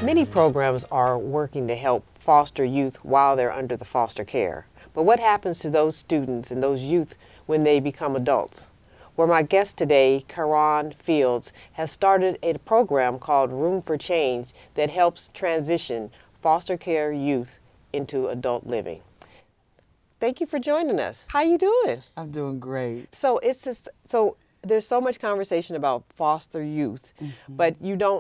Many programs are working to help foster youth while they're under the foster care. But what happens to those students and those youth when they become adults? Well, my guest today, Karan Fields, has started a program called Room for Change that helps transition foster care youth into adult living. Thank you for joining us. How you doing? I'm doing great. So there's so much conversation about foster youth, but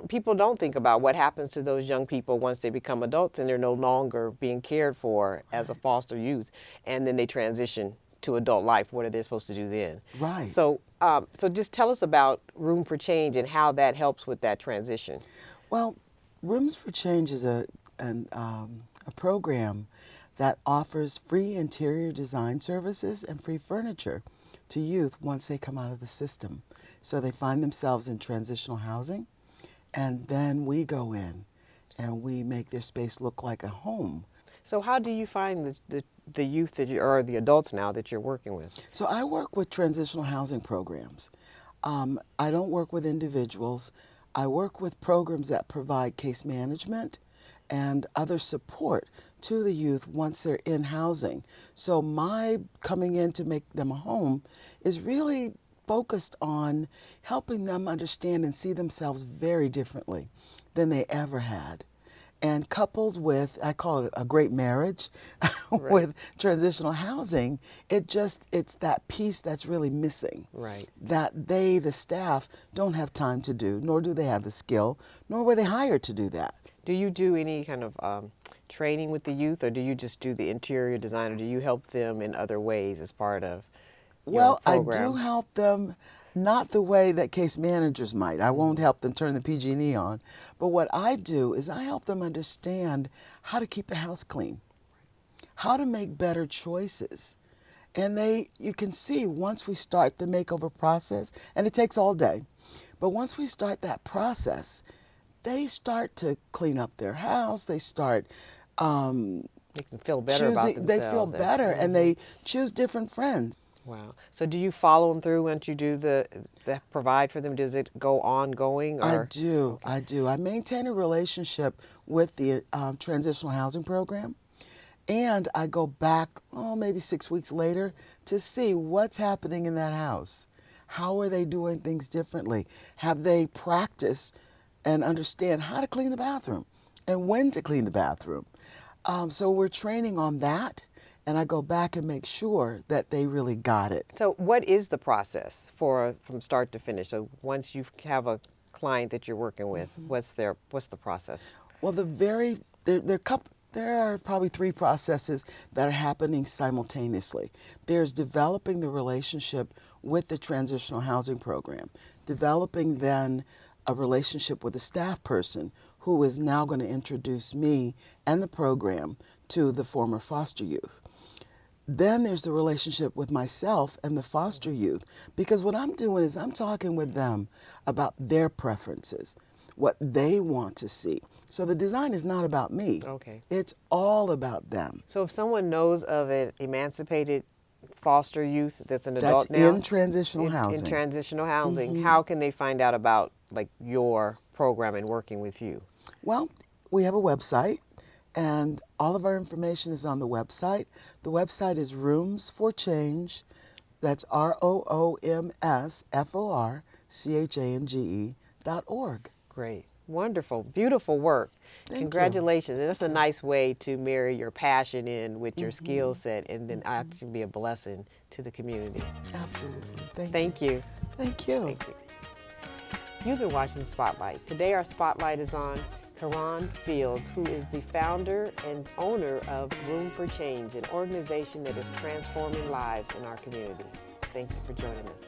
people don't think about what happens to those young people once they become adults and they're no longer being cared for as a foster youth, and then they transition to adult life. What are they supposed to do then? Right. So just tell us about Room for Change and how that helps with that transition. Well, Rooms for Change is a program that offers free interior design services and free furniture to youth once they come out of the system. So they find themselves in transitional housing, and then we go in and we make their space look like a home. So how do you find the youth or the adults now that you're working with? So I work with transitional housing programs. I don't work with individuals. I work with programs that provide case management and other support to the youth once they're in housing. So my coming in to make them a home is really focused on helping them understand and see themselves very differently than they ever had. And coupled with, I call it a great marriage with transitional housing, it's that piece that's really missing. Right. That they, the staff, don't have time to do, nor do they have the skill, nor were they hired to do that. Do you do any kind of training with the youth, or do you just do the interior design, or do you help them in other ways as part of your program? I do help them, not the way that case managers might. I won't help them turn the PG&E on. But what I do is I help them understand how to keep the house clean, how to make better choices. And you can see once we start the makeover process, and it takes all day, but once we start that process, they start to clean up their house. They start Makes them feel better about themselves. They feel better, and they choose different friends. Wow. So do you follow them through once you do the provide for them? Does it go ongoing? Or? I do. Okay. I do. I maintain a relationship with the transitional housing program, and I go back, maybe 6 weeks later to see what's happening in that house. How are they doing things differently? Have they practiced and understand how to clean the bathroom and when to clean the bathroom? So we're training on that, and I go back and make sure that they really got it. So what is the process from start to finish? So once you have a client that you're working with, what's the process? Well, there are probably three processes that are happening simultaneously. There's developing the relationship with the transitional housing program, developing then a relationship with a staff person who is now going to introduce me and the program to the former foster youth. Then there's the relationship with myself and the foster youth, because what I'm doing is I'm talking with them about their preferences, what they want to see. So the design is not about me. Okay. It's all about them. So if someone knows of an emancipated foster youth that's an adult now? That's in transitional housing. In transitional housing, how can they find out about your program and working with you? Well, we have a website, and all of our information is on the website. The website is Rooms for Change. That's ROOMSFORCHANGE.org. Great. Wonderful. Beautiful work. Thank Congratulations. And that's a nice way to marry your passion in with your skill set and then actually be a blessing to the community. Absolutely. Thank you. Thank you. Thank you. You've been watching Spotlight. Today our spotlight is on Karan Fields, who is the founder and owner of Room for Change, an organization that is transforming lives in our community. Thank you for joining us.